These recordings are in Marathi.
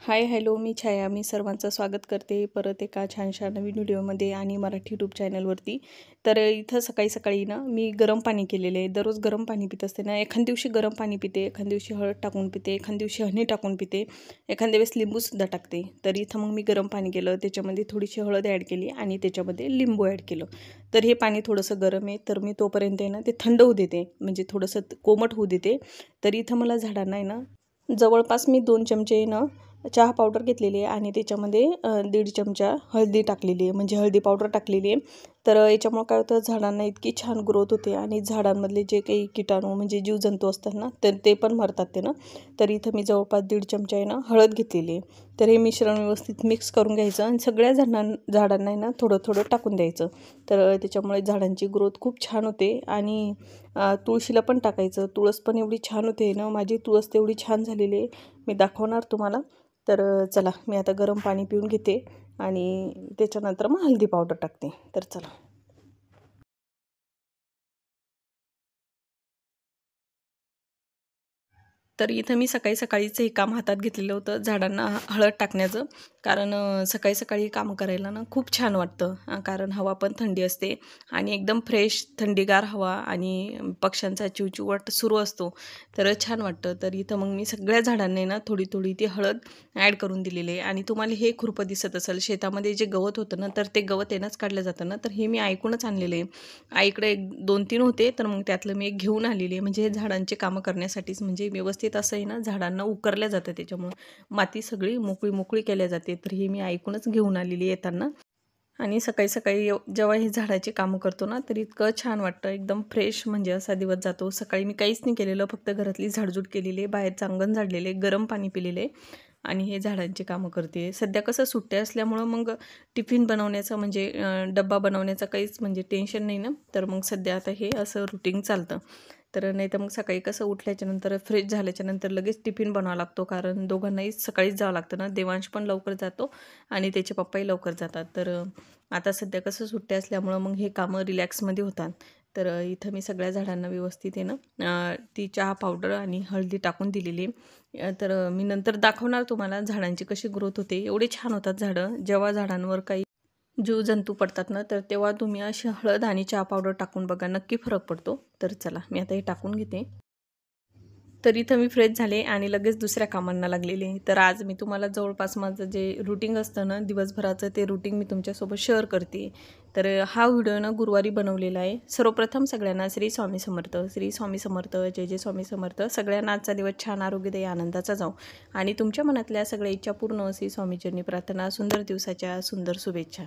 हाय हॅलो मी छाया. मी सर्वांचं स्वागत करते परत एका छानशा नवीन व्हिडिओमध्ये आणि मराठी यूट्यूब चॅनलवरती. तर इथं सकाळी सकाळी ना मी गरम पाणी केलेलं आहे. दररोज गरम पाणी पित असते ना. एखाद्या दिवशी गरम पाणी पिते, एखाद्या दिवशी हळद टाकून पिते, एखाद्या दिवशी हनी टाकून पिते, एखाद्या वेळेस लिंबूसुद्धा टाकते. तर इथं मग मी गरम पाणी केलं, त्याच्यामध्ये थोडीशी हळद ॲड केली आणि त्याच्यामध्ये लिंबू ॲड केलं. तर हे पाणी थोडंसं गरम आहे, तर मी तोपर्यंत आहे ना ते थंड होऊ देते, म्हणजे थोडंसं कोमट होऊ देते. तर इथं मला झाडांना आहे ना जवळपास मी 2 चमचे ना चहा पावडर घेतलेली आहे आणि त्याच्यामध्ये 1.5 चमचा हळदी टाकलेली आहे, म्हणजे हळदी पावडर टाकलेली आहे. तर याच्यामुळं काय होतं, झाडांना इतकी छान ग्रोथ होते आणि झाडांमधले जे काही किटाणू म्हणजे जीवजंतू असतात ना, तर ते पण मरतात ते ना. तर इथं मी जवळपास 1.5 चमचा आहे ना हळद घेतलेली आहे. तर हे मिश्रण व्यवस्थित मिक्स करून घ्यायचं आणि सगळ्या झाडांना आहे ना थोडं थोडं टाकून द्यायचं. तर त्याच्यामुळे झाडांची ग्रोथ खूप छान होते. आणि तुळशीला पण टाकायचं. तुळस पण एवढी छान होते ना, माझी तुळस तेवढी छान झालेली आहे, मी दाखवणार तुम्हाला. तर चला मी आता गरम पाणी पिऊन घेते आणि त्याच्यानंतर मग हळदी पावडर टाकते. तर चला. तर इथं मी सकाळी सकाळीच हे काम हातात घेतलेलं होतं, झाडांना हळद टाकण्याचं. कारण सकाळी सकाळी काम करायला ना खूप छान वाटतं. कारण हवा पण थंडी असते आणि एकदम फ्रेश थंडीगार हवा आणि पक्ष्यांचा चिवचिवाट सुरू असतो, तर छान वाटतं. तर इथं मग मी सगळ्या झाडांनी ना थोडी थोडी ती हळद ॲड करून दिलेली आहे. आणि तुम्हाला हे खुरपं दिसत असेल, शेतामध्ये जे गवत होतं ना, तर ते गवत येणंच काढलं जातं ना, तर हे मी ऐकूनच आणलेलं आहे. आईकडे 1-2-3 होते, तर मग त्यातलं मी एक घेऊन आलेली आहे. म्हणजे हे झाडांचे कामं करण्यासाठीच, म्हणजे व्यवस्थित असं आहे ना झाडांना उकरल्या जातं, त्याच्यामुळं माती सगळी मोकळी मोकळी केल्या जाते. तर हे मी ऐकूनच घेऊन आलेली येताना. आणि सकाळी सकाळी जेव्हा ही झाडाची कामं करतो ना, तर इतकं छान वाटतं, एकदम फ्रेश म्हणजे असा दिवस जातो. सकाळी मी काहीच नाही केलेलं, फक्त घरातली झाडझूड केलेली आहे, बाहेरचं अंगण झाडलेले, गरम पाणी पिलेले आणि हे झाडांची कामं करते. सध्या कसं सुट्ट्या असल्यामुळं मग टिफिन बनवण्याचं म्हणजे डब्बा बनवण्याचं काहीच म्हणजे टेन्शन नाही ना, तर मग सध्या आता हे असं रुटीन चालतं. तर नाही तर मग सकाळी कसं उठल्याच्यानंतर फ्रेश झाल्याच्यानंतर लगेच टिफिन बनवावा लागतो, कारण दोघांनाही सकाळीच जावं लागतं ना. देवांश पण लवकर जातो आणि त्याचे पप्पाही लवकर जातात. तर आता सध्या कसं सुट्ट्या असल्यामुळं मग हे कामं रिलॅक्समध्ये होतात. तर इथं मी सगळ्या झाडांना व्यवस्थित आहे ना ती चहा पावडर आणि हळदी टाकून दिलेली आहे. तर मी नंतर दाखवणार तुम्हाला झाडांची कशी ग्रोथ होते. एवढे छान होतात झाडं. जेव्हा झाडांवर काही जीवजंतू पडतात ना, तर तेव्हा तुम्ही अशी हळद आणि चहा पावडर टाकून बघा, नक्की फरक पडतो. तर चला मी आता हे टाकून घेते. तर इथं मी फ्रेश झाले आणि लगेच दुसऱ्या कामांना लागलेले. तर आज मी तुम्हाला जवळपास माझं जे रुटीन असतं ना दिवसभराचं, ते रुटीन मी तुमच्यासोबत शेअर करते. तर हा व्हिडिओ ना गुरुवारी बनवलेला आहे. सर्वप्रथम सगळ्यांना श्री स्वामी समर्थ, श्री स्वामी समर्थ, जय जय स्वामी समर्थ. सगळ्यांना आजचा दिवस छान आरोग्यदायी आनंदाचा जाऊ आणि तुमच्या मनातल्या सगळ्या इच्छा पूर्ण अशी स्वामीचरणी प्रार्थना. सुंदर दिवसाच्या सुंदर शुभेच्छा.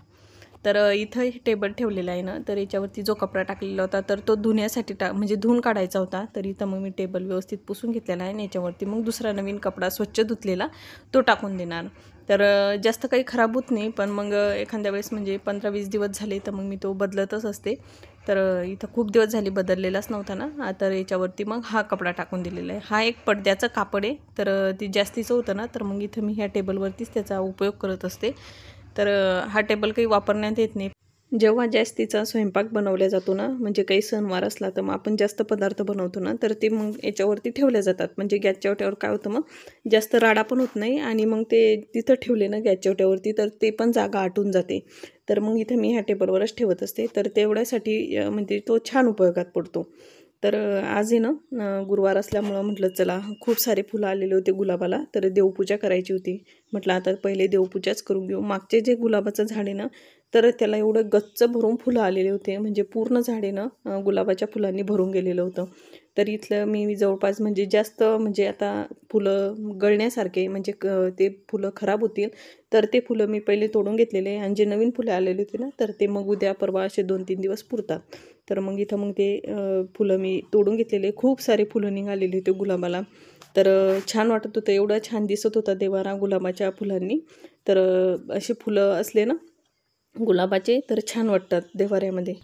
तर इथं हे टेबल ठेवलेलं आहे ना, तर याच्यावरती जो कपडा टाकलेला होता, तर तो धुण्यासाठी म्हणजे धुवून काढायचा होता. तर इथं मग मी टेबल व्यवस्थित पुसून घेतलेला आहे आणि याच्यावरती मग दुसरा नवीन कपडा स्वच्छ धुतलेला तो टाकून देणार. तर जास्त काही खराब होत नाही, पण मग एखाद्या वेळेस म्हणजे 15-20 दिवस झाले तर मग मी तो बदलतच असते. तर इथं खूप दिवस झाले बदललेलाच नव्हता ना, तर याच्यावरती मग हा कपडा टाकून दिलेला आहे. हा एक पडद्याचं कापड आहे, तर ते जास्तीचं होतं ना, तर मग इथं मी ह्या टेबलवरतीच त्याचा उपयोग करत असते. तर हा टेबल काही वापरण्यात येत नाही. जेव्हा जास्तीचा स्वयंपाक बनवला जातो ना, म्हणजे काही सणवार असला तर मग आपण जास्त पदार्थ बनवतो ना, तर ते मग याच्यावरती ठेवले जातात. म्हणजे गॅसच्या ओट्यावर काय होतं, मग जास्त राडा पण होत नाही आणि मग ते तिथं ठेवले ना गॅसच्या ओट्यावरती, तर ते पण जागा आटून जाते. तर मग इथे मी ह्या टेबलवरच ठेवत असते. तर तेवढ्यासाठी म्हणजे तो छान उपयोगात पडतो. तर आज आहे ना गुरुवार असल्यामुळं म्हटलं चला, खूप सारे फुलं आलेले होते गुलाबाला, तर देवपूजा करायची होती. म्हटलं आता पहिले देवपूजाच करून घेऊ. मागचे जे गुलाबाचं झाड आहे ना, तर त्याला एवढं गच्च भरून फुलं आलेले होते, म्हणजे पूर्ण झाडे ना गुलाबाच्या फुलांनी भरून गेलेलं होतं. तर इथलं मी जवळपास म्हणजे जास्त म्हणजे आता फुलं गळण्यासारखे म्हणजे ते फुलं खराब होतील, तर ते फुलं मी पहिले तोडून घेतलेले आणि जे नवीन फुलं आलेली होती ना, तर ते मग उद्या परवा असे 2-3 दिवस पुरतात. तर मग इथं मग ते फुलं मी तोडून घेतलेले. खूप सारे फुलं निघालेली होते गुलाबाला. तर छान वाटत होतं, एवढं छान दिसत होता देवारा गुलाबाच्या फुलांनी. तर अशी फुलं असले ना गुलाबाचे तर छान वाटतात देवाऱ्यामध्ये.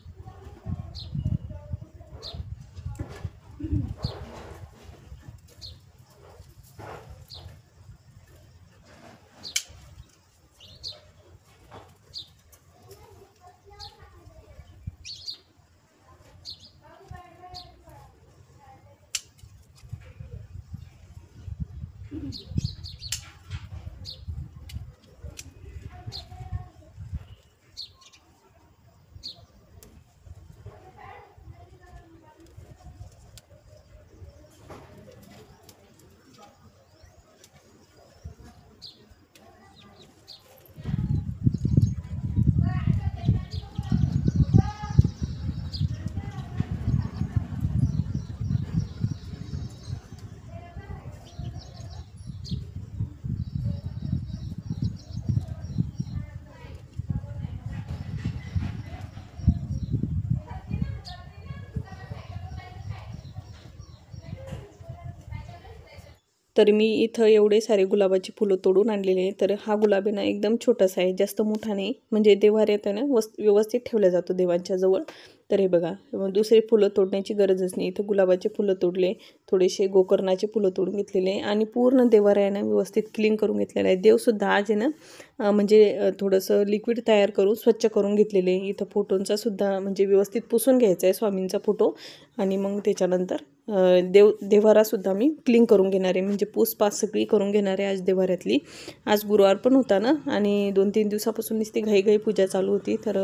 तर मी इथं एवढे सारे गुलाबाची फुलं तोडून आणलेले आहे. तर हा गुलाब आहे ना एकदम छोटासा आहे, जास्त मोठा नाही, म्हणजे देव्हाऱ्यात आहे ना व्यवस्थित ठेवला जातो देवांच्या जवळ. तर हे बघा, दुसरी फुलं तोडण्याची गरजच नाही. इथं गुलाबाचे फुलं तोडले, थोडेसे गोकर्णाचे फुलं तोडून घेतलेले आणि पूर्ण देव्हाऱ्यानं व्यवस्थित क्लीन करून घेतलेलं आहे. देवसुद्धा आज आहे ना म्हणजे थोडंसं लिक्विड तयार करून स्वच्छ करून घेतलेले. इथं फोटोंचा सुद्धा म्हणजे व्यवस्थित पुसून घ्यायचा आहे स्वामींचा फोटो, आणि मग त्याच्यानंतर देव्हारासुद्धा मी क्लीन करून घेणार आहे, म्हणजे पूसपास सगळी करून घेणार आहे आज देव्हाऱ्यातली. आज गुरुवार पण होता ना, आणि 2-3 दिवसापासून नुसती घाई पूजा चालू होती. तर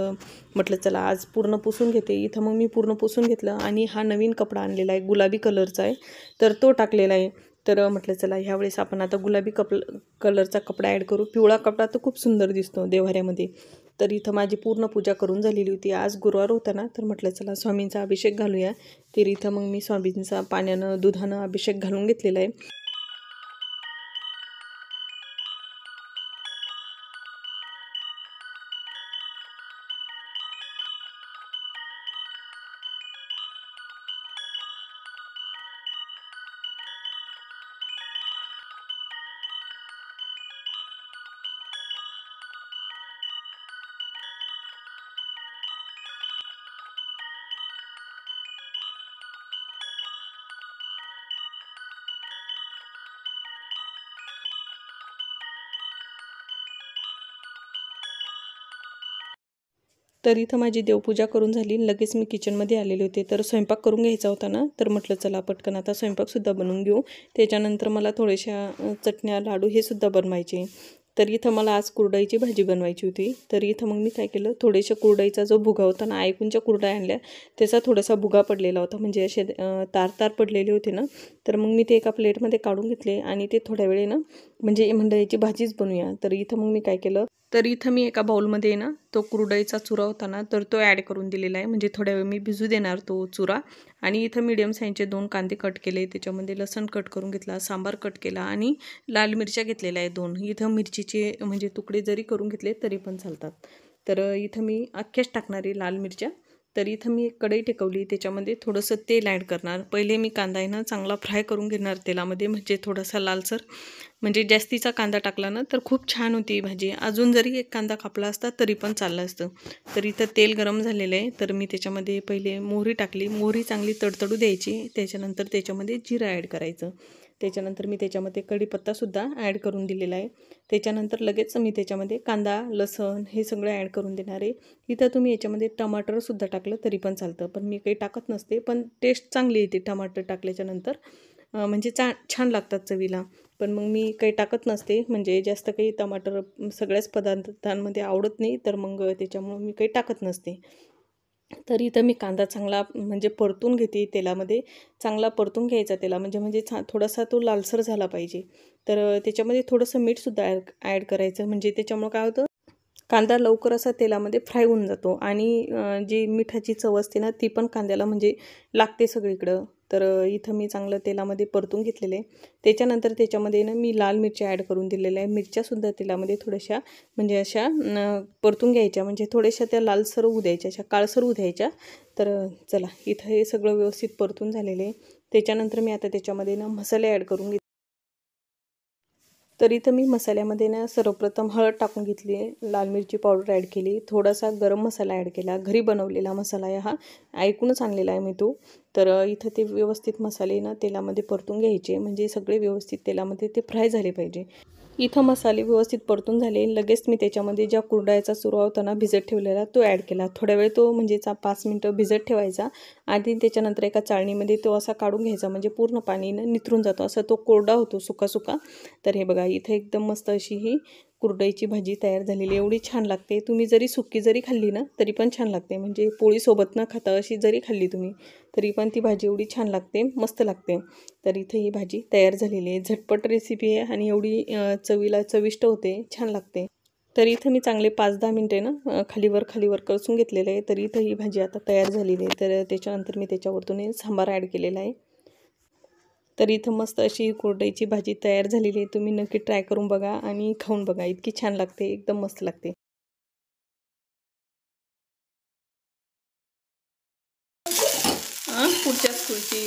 म्हटलं चला आज पूर्ण पुसून घेते. इथं मग मी पूर्ण पुसून घेतलं आणि हा नवीन कपडा आणलेला आहे, गुलाबी कलरचा आहे, तर तो टाकलेला आहे. तर म्हटलं चला ह्यावेळेस आपण आता गुलाबी कलरचा कपडा ॲड करू. पिवळा कपडा तर खूप सुंदर दिसतो देव्हाऱ्यामध्ये. तर इथं माझी पूर्ण पूजा करून झालेली होती. आज गुरुवार होता ना, तर म्हटलं चला स्वामींचा अभिषेक घालूया. तर इथं मग मी स्वामींचा पाण्यानं दुधानं अभिषेक घालून घेतलेला आहे. तर इथं माझी देवपूजा करून झाली, लगेच मी किचनमध्ये आलेले होते. तर स्वयंपाक करून घ्यायचा होता ना, तर म्हटलं चला पटकन आता स्वयंपाकसुद्धा बनवून घेऊ. त्याच्यानंतर मला थोड्याशा चटण्या, लाडू हे सुद्धा बनवायचे. तर इथं मला आज कुरडईची भाजी बनवायची होती. तर इथं मग मी काय केलं, थोडेशा कुरडईचा जो भुगा होता ना, ऐकूनच्या कुरडया आणल्या, त्याचा थोडासा भुगा पडलेला होता, म्हणजे असे तार पडलेले होते ना. तर मग मी ते एका प्लेटमध्ये काढून घेतले आणि ते थोड्या वेळे ना, म्हणजे म्हणलं याची भाजीच बनवूया. तर इथं मग मी काय केलं, तर इथं मी एका बाउलमध्ये ना तो कुरडईचा चुरा होता ना, तर तो ॲड करून दिलेला आहे, म्हणजे थोड्या वेळ मी भिजू देणार तो चुरा. आणि इथं मीडियम साईजचे 2 कांदे कट केले, त्याच्यामध्ये लसण कट करून घेतला, सांबार कट केला आणि लाल मिरच्या घेतलेल्या आहे 2. इथं मिरचीचे म्हणजे तुकडे जरी करून घेतले तरी पण चालतात. तर इथं मी अख्ख्याच टाकणार आहे लाल मिरच्या. तर इथं मी एक कढई टेकवली, त्याच्यामध्ये थोडंसं तेल ॲड करणार. पहिले मी कांदा आहे ना चांगला फ्राय करून घेणार तेलामध्ये, म्हणजे थोडासा लालसर, म्हणजे जास्तीचा कांदा टाकला ना तर खूप छान होती भाजी. अजून जरी एक कांदा कापला असता तरी पण चाललं असतं. तर इथं तेल गरम झालेलं आहे, तर मी त्याच्यामध्ये पहिले मोहरी टाकली. मोहरी चांगली तडतडू द्यायची, त्याच्यानंतर त्याच्यामध्ये जिरं ॲड करायचं. त्याच्यानंतर मी त्याच्यामध्ये कढीपत्तासुद्धा ॲड करून दिलेला आहे. त्याच्यानंतर लगेच मी त्याच्यामध्ये कांदा, लसण हे सगळं ॲड करून देणार आहे. इथं तुम्ही याच्यामध्ये टमाटरसुद्धा टाकलं तरी पण चालतं, पण मी काही टाकत नसते, पण टेस्ट चांगली येते टमाटर टाकल्याच्यानंतर, म्हणजे छान लागतात चवीला. पण मग मी काही टाकत नसते, म्हणजे जास्त काही टमाटर सगळ्याच पदार्थांमध्ये आवडत नाही, तर मग त्याच्यामुळं मी काही टाकत नसते. तर इथं मी कांदा चांगला म्हणजे परतून घेते तेलामध्ये. चांगला परतून घ्यायचा त्याला, म्हणजे म्हणजे थोडासा तो लालसर झाला पाहिजे. तर त्याच्यामध्ये थोडंसं मीठसुद्धा ॲड करायचं, म्हणजे त्याच्यामुळं काय होतं, कांदा लवकर असा तेलामध्ये फ्राय होऊन जातो आणि जी मिठाची चव असते ना ती पण कांद्याला म्हणजे लागते सगळीकडं. तर इथं मी चांगलं तेलामध्ये परतून घेतलेलं आहे. त्याच्यानंतर त्याच्यामध्ये ना मी लाल मिरच्या ॲड करून दिलेल्या आहे. मिरच्यासुद्धा तेलामध्ये थोड्याशा म्हणजे अशा परतून घ्यायच्या, म्हणजे थोड्याशा त्या लालसर होऊ द्यायच्या, अशा काळसर होऊ द्यायच्या. तर चला इथं हे सगळं व्यवस्थित परतून झालेलं आहे. त्याच्यानंतर मी आता त्याच्यामध्ये ना मसाले ॲड करून घेतले. तर इथं मी मसाल्यामध्ये ना सर्वप्रथम हळद टाकून घेतली आहे, लाल मिरची पावडर ॲड केली, थोडासा गरम मसाला ॲड केला. घरी बनवलेला मसाला आहे हा, ऐकूनच आणलेला आहे मी तो. तर इथं ते व्यवस्थित मसाले ना तेलामध्ये परतून घ्यायचे, म्हणजे सगळे व्यवस्थित तेलामध्ये ते फ्राय झाले पाहिजे. इथं मसाले व्यवस्थित परतून झाले, लगेच मी त्याच्यामध्ये ज्या कुरडयाचा चुरा होता ना भिजत ठेवलेला तो ॲड केला. थोड्या वेळ तो म्हणजे 5 मिनटं भिजत ठेवायचा आणि त्याच्यानंतर एका चाळणीमध्ये तो असा काढून घ्यायचा, म्हणजे पूर्ण पाणीनं निथरून जातो, असा तो कोरडा होतो सुका. तर हे बघा इथं एकदम मस्त अशी ही कुरडईची भाजी तयार झालेली, एवढी छान लागते. तुम्ही जरी सुकी जरी खाल्ली ना तरी पण छान लागते, म्हणजे पोळीसोबत न खाता अशी जरी खाल्ली तुम्ही तरी पण ती भाजी एवढी छान लागते, मस्त लागते. तर इथे ही भाजी तयार झालेली आहे. झटपट रेसिपी आहे आणि एवढी चवीला चविष्ट होते, छान लागते. तर इथं मी चांगले 5-10 मिनटे ना खालीवर कसून घेतलेलं आहे. तर इथं ही भाजी आता तयार झालेली आहे. तर त्याच्यानंतर मी त्याच्यावरतून सांबार ॲड केलेला आहे. तर इथं मस्त अशी कुरडईची भाजी तयार झालेली आहे. तुम्ही नक्की ट्राय करून बघा आणि खाऊन बघा, इतकी छान लागते, एकदम मस्त लागते. पुढच्या स्कूलची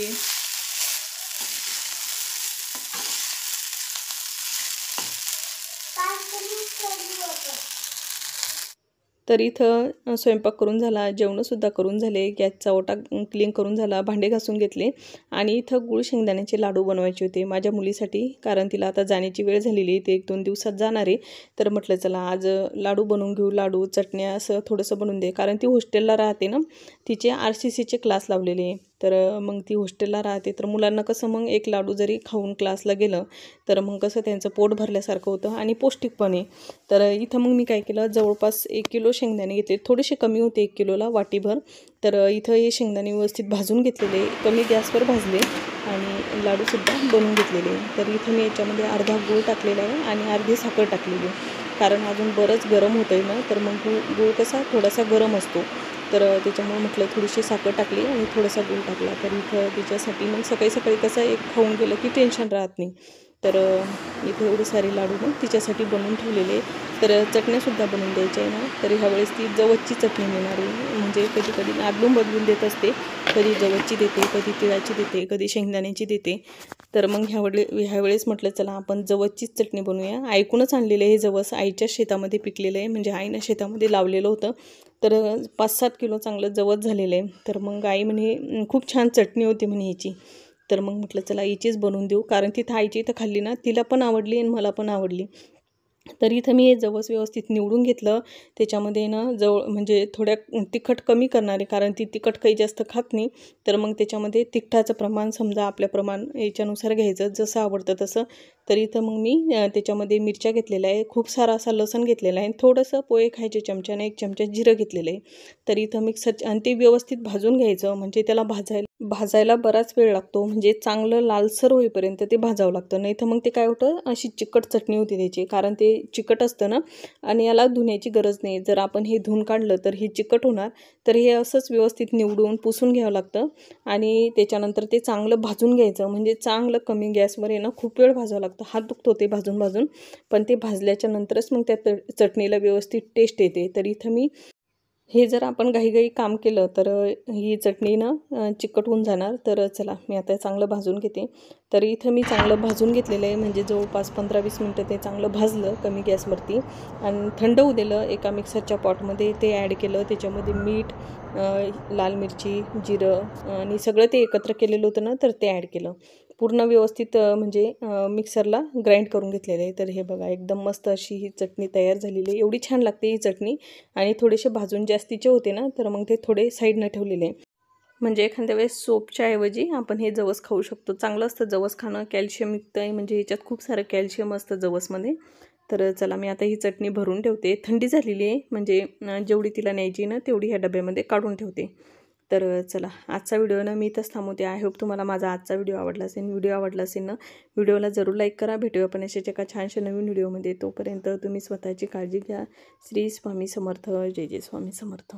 तर इथं स्वयंपाक करून झाला, जेवणंसुद्धा करून झाले, गॅसचा ओटा क्लीन करून झाला, भांडे घासून घेतले आणि इथं गूळ शेंगदाण्याचे लाडू बनवायचे होते माझ्या मुलीसाठी. कारण तिला आता जाण्याची वेळ झालेली, ते 1-2 दिवसात जाणार आहे. तर म्हटलं चला आज लाडू बनवून घेऊ, लाडू चटण्या असं थोडंसं बनवून दे. कारण ती हॉस्टेलला राहते ना, तिचे RCCचे क्लास लावलेले आहे. तर मग ती हॉस्टेलला राहते, तर मुलांना कसं मग एक लाडू जरी खाऊन क्लासला गेलं तर मग कसं त्यांचं पोट भरल्यासारखं होतं आणि पौष्टिक पण आहे. तर इथं मग मी काय केलं, जवळपास 1 किलो शेंगदाणे घेतले, थोडेसे कमी होते 1 किलोला वाटीभर. तर इथं हे शेंगदाणे व्यवस्थित भाजून घेतलेले, कमी गॅसवर भाजले आणि लाडूसुद्धा बनवून घेतलेले. तर इथं मी याच्यामध्ये अर्धा गूळ टाकलेला आहे आणि अर्धी साखर टाकलेली आहे. कारण अजून बरंच गरम होतं आहे ना, तर मग गूळ कसा थोडासा गरम असतो, तर त्याच्यामुळे म्हटलं थोडीशी साखर टाकली आणि थोडासा गूळ टाकला. तर इथं तिच्यासाठी मग सकाळी सकाळी कसं एक खाऊन गेलं की टेन्शन राहत नाही. तर इथे एवढे सारे लाडू मग तिच्यासाठी बनवून ठेवलेले. तर चटण्यासुद्धा बनवून द्यायच्या आहे ना, तर ह्यावेळेस ती जवसची चटणी मिळणार आहे. म्हणजे कधी कधी आदलून बदलून देत असते, कधी जवसची देते, कधी तिळाची देते, कधी शेंगदाण्याची देते. तर मग ह्यावेळेस म्हटलं चला आपण जवसचीच चटणी बनवूया. ऐकूनच आणलेलं आहे हे जवस, आईच्याच शेतामध्ये पिकलेलं आहे, म्हणजे आईनं शेतामध्ये लावलेलं होतं. तर 5-7 किलो चांगलं जवस झालेलं आहे. तर मग आई म्हणे खूप छान चटणी होती म्हणे ह्याची. तर मग म्हटलं चला हिचीच बनवून देऊ. कारण ती आईची इथं खाल्ली ना, तिला पण आवडली आणि मला पण आवडली. तर इथं मी हे जवस व्यवस्थित निवडून घेतलं. त्याच्यामध्ये ना म्हणजे थोड्या तिखट कमी करणारे, कारण ती तिखट काही जास्त खात नाही. तर मग त्याच्यामध्ये तिखटाचं प्रमाण समजा आपल्या याच्यानुसार घ्यायचं, जसं आवडतं तसं. तर इथं मग मी त्याच्यामध्ये मिरच्या घेतलेल्या आहे, खूप सारा असा लसूण घेतलेला आहे, थोडंसं पोहे खायचे चमच्याने 1 चमचा जिरं घेतलेलं आहे. तर इथं मिक्सर आणि ते व्यवस्थित भाजून घ्यायचं, म्हणजे त्याला भाजायला बराच वेळ लागतो, म्हणजे चांगलं लालसर होईपर्यंत ते भाजावं लागतं. नाही तर मग ते काय होतं, अशी चिकट चटणी होती त्याची, कारण ते चिकट असतं ना. आणि याला धुण्याची गरज नाही, जर आपण हे धुवून काढलं तर हे चिकट होणार. तर हे असंच व्यवस्थित निवडून पुसून घ्यावं लागतं आणि त्याच्यानंतर ते चांगलं भाजून घ्यायचं, म्हणजे चांगलं कमी गॅसवर आहे ना, खूप वेळ भाजावं लागतं. हात दुखतो ते भाजून भाजून, पण ते भाजल्याच्या नंतरच मग त्या चटणीला व्यवस्थित टेस्ट येते. तर इथं मी हे जर आपण घाईघाई काम केलं तर ही चटणी ना चिकट होऊन जाणार. तर चला मी आता चांगलं भाजून घेते. तर इथं मी चांगलं भाजून घेतलेलं आहे, म्हणजे जवळपास 15-20 मिनटं ते चांगलं भाजलं कमी गॅसवरती आणि थंड होऊ दिलं. एका मिक्सरच्या पॉटमध्ये ते ॲड केलं, त्याच्यामध्ये मीठ, लाल मिरची, जिरं आणि सगळं ते एकत्र केलेलं होतं ना, तर ते ॲड केलं. पूर्ण व्यवस्थित म्हणजे मिक्सरला ग्राइंड करून घेतलेलं आहे. तर हे बघा एकदम मस्त अशी ही चटणी तयार झालेली आहे. एवढी छान लागते ही चटणी. आणि थोडेसे भाजून जास्तीचे होते ना, तर मग ते थोडे साईडनं ठेवलेले. म्हणजे एखाद्या वेळेस सोपच्या ऐवजी आपण हे जवस खाऊ शकतो. चांगलं असतं जवस खाणं, कॅल्शियमयुक्त आहे, म्हणजे याच्यात खूप सारं कॅल्शियम असतं जवसमध्ये. तर चला मी आता ही चटणी भरून ठेवते. थंडी झालेली आहे, म्हणजे जेवढी तिला न्यायची ना तेवढी ह्या डब्यामध्ये काढून ठेवते. तर चला आजचा व्हिडिओ ना मी इथंच थांबवते. आय होप तुम्हाला माझा आजचा व्हिडिओ आवडला असेल. व्हिडिओ आवडला असेल ना, व्हिडिओला जरूर लाईक करा. भेटूया आपण अशाच एका छानशा नवीन व्हिडिओमध्ये. तोपर्यंत तुम्ही स्वतःची काळजी घ्या. श्री स्वामी समर्थ. जय जय स्वामी समर्थ.